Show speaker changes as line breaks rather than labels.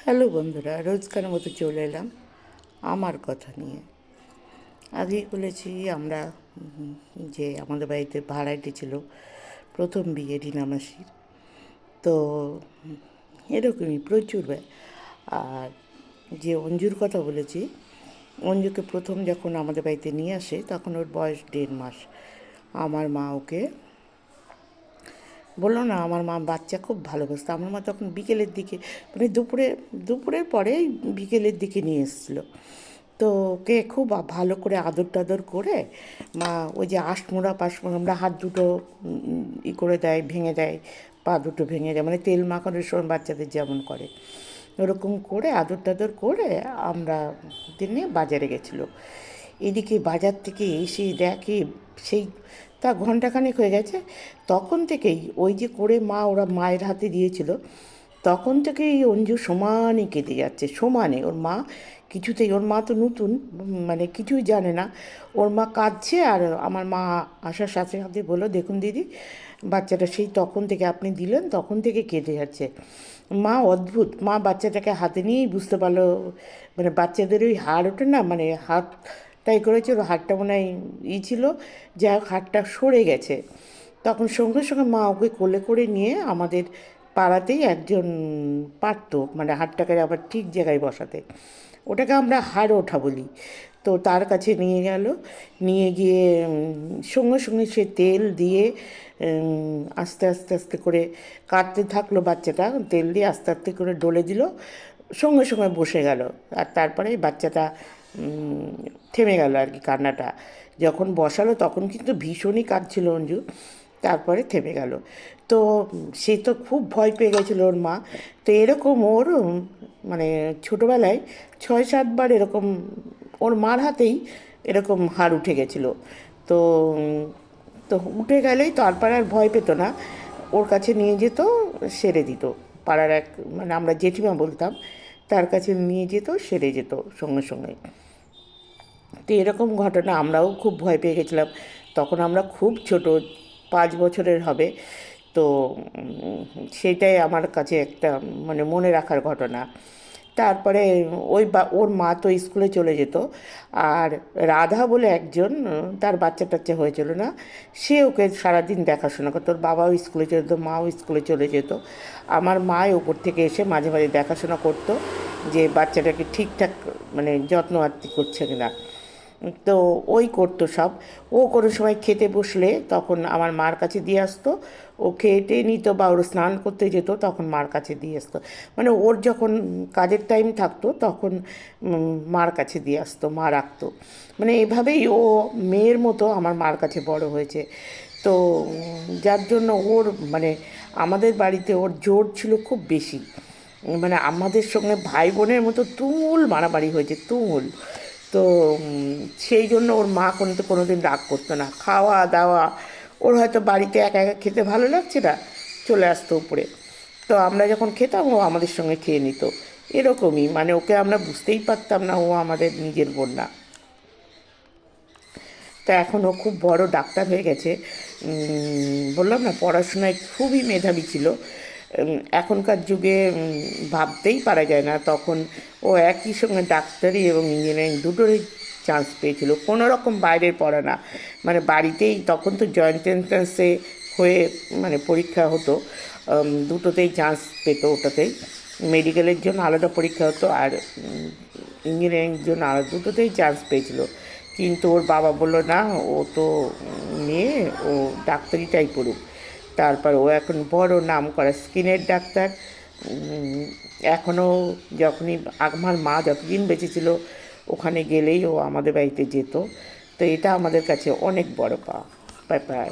Hello বন্ধুরা, রোজকার মতো চলে এলাম আমার কথা নিয়ে। আগেই বলেছি আমরা যে আমাদের বাড়িতে ভাড়াটে ছিল, প্রথম বিয়ে রিনা মাসির। তো এরকমই প্রচুর আর যে অঞ্জুর কথা বলেছি, অঞ্জুকে প্রথম যখন আমাদের বাড়িতে নিয়ে আসে তখন ওর বয়স 1.5 মাস। আমার মা ওকে বললো না, আমার মা বাচ্চা খুব ভালোবাসতো। আমার মা তখন বিকেলের দিকে, মানে দুপুরের পরে বিকেলের দিকে নিয়ে এসেছিলো। তো ওকে খুব ভালো করে আদর টাদর করে মা ওই যে আষ্টমোড়া পাশমোড়া আমরা হাত দুটো করে দেয়, ভেঙে দেয়, পা দুটো ভেঙে দেয়, মানে তেল মাখানোর সময় বাচ্চাদের যেমন করে ওরকম করে আদর টাদর করে আমরা দিনে বাজারে গেছিলো। এদিকে বাজার থেকে এসে দেখে সেই তা ঘন্টাখানেক হয়ে গেছে, তখন থেকেই ওই যে করে ওরা মায়ের হাতে দিয়েছিল, তখন থেকেই অঞ্জু সমানে কেঁদে যাচ্ছে, সমানে। ওর মা কিছুতেই, ওর মা তো নতুন, মানে কিছুই জানে না, ওর মা কাঁদছে আর আমার মা আসার সাথে সাথে বললো, দেখুন দিদি, বাচ্চাটা সেই তখন থেকে আপনি দিলেন তখন থেকে কেঁদে যাচ্ছে। মা অদ্ভুত, মা বাচ্চাটাকে হাতে নিয়েই বুঝতে পারলো, মানে বাচ্চাদের ওই হাড় ওঠে না, মানে হাতটাই করেছে, ওর হাড়টা মনে হয় ছিল, যা হোক হাড়টা সরে গেছে। তখন সঙ্গে সঙ্গে মা ওকে কোলে করে নিয়ে আমাদের পাড়াতেই একজন পারতো, মানে হাড়টাকে আবার ঠিক জায়গায় বসাতে, ওটাকে আমরা হাড় ওঠা বলি। তো তার কাছে নিয়ে গেল, নিয়ে গিয়ে সঙ্গে সঙ্গে সে তেল দিয়ে আস্তে আস্তে আস্তে করে কাটতে থাকলো বাচ্চাটা, তেল দিয়ে আস্তে আস্তে করে ডলে দিল, সঙ্গে সঙ্গে বসে গেল। আর তারপরে বাচ্চাটা থেমে গেল আর কি কান্নাটা। যখন বসালো তখন কিন্তু ভীষণই কাঁদছিল অঞ্জু, তারপরে থেমে গেল। তো সে তো খুব ভয় পেয়ে গেছিলো ওর মা। তো এরকম ওর মানে ছোটোবেলায় 6-7 বার এরকম ওর মার হাতেই এরকম হাড় উঠে গেছিলো। তো তো উঠে গেলেই তারপর আর ভয় পেত না, ওর কাছে নিয়ে যেত, সেরে দিত। পাড়ার এক, মানে আমরা জেঠিমা বলতাম, তার কাছে নিয়ে যেত, সেরে যেত সঙ্গে সঙ্গে। তো এরকম ঘটনা, আমরাও খুব ভয় পেয়ে গেছিলাম। তখন আমরা খুব ছোট, 5 বছরের হবে। তো সেটাই আমার কাছে একটা মানে মনে রাখার ঘটনা। তারপরে ওর মা তো স্কুলে চলে যেত, আর রাধা বলে একজন, তার বাচ্চা টাচ্চা হয়েছিল না, সে ওকে সারাদিন দেখাশোনা করতো। ওর বাবাও স্কুলে চলে যেত, মাও স্কুলে চলে যেত, আমার মাই ওপর থেকে এসে মাঝে মাঝে দেখাশোনা করতো যে বাচ্চাটাকে ঠিকঠাক মানে যত্ন আত্তি করছে কিনা। তো ওই করতো সব। ও কোনো সময় খেতে বসলে তখন আমার মার কাছে দিয়ে আসতো, ও খেয়ে নিত বা ওর স্নান করতে যেত, তখন মার কাছে দিয়ে আসতো। মানে ওর যখন কাজের টাইম থাকতো তখন মার কাছে দিয়ে আসতো, মা রাখতো। মানে এভাবেই ও মেয়ের মতো আমার মার কাছে বড় হয়েছে। তো যার জন্য ওর মানে আমাদের বাড়িতে ওর জোর ছিল খুব বেশি, মানে আমাদের সঙ্গে ভাই বোনের মতো তুমুল মারামারি হয়েছে, তুমুল। তো সেই জন্য ওর মা কোনো দিন রাগ করতো না, খাওয়া দাওয়া, ওর হয়তো বাড়িতে একা একা খেতে ভালো লাগছে না, চলে আসতো উপরে। তো আমরা যখন খেতাম ও আমাদের সঙ্গে খেয়ে নিত, এরকমই, মানে ওকে আমরা বুঝতেই পারতাম না ও আমাদের নিজের বোন না। তা এখন ও খুব বড় ডাক্তার হয়ে গেছে। বললাম না, পড়াশোনায় খুবই মেধাবী ছিল। এখনকার যুগে ভাবতেই পারা যায় না, তখন ও একই সঙ্গে ডাক্তারি এবং ইঞ্জিনিয়ারিং দুটোরই চান্স পেয়েছিল, কোনো রকম বাইরের পড়া না, মানে বাড়িতেই। তখন তো জয়েন্ট এন্ট্রান্সে হয়ে মানে পরীক্ষা হতো, দুটোতেই চান্স পেত, ওটাতেই মেডিকেলের জন্য আলাদা পরীক্ষা হতো আর ইঞ্জিনিয়ারিংয়ের জন্য আলাদা, দুটোতেই চান্স পেয়েছিল। কিন্তু ওর বাবা বললো না, ও তো মেয়ে, ও ডাক্তারিটাই পড়ুক। তারপর ও এখন বড় নাম করা স্কিনের ডাক্তার। এখনও যখনই আমার মা যতদিন বেঁচে ছিল ওখানে গেলেই ও আমাদের বাড়িতে যেত। তো এটা আমাদের কাছে অনেক বড় ব্যাপার।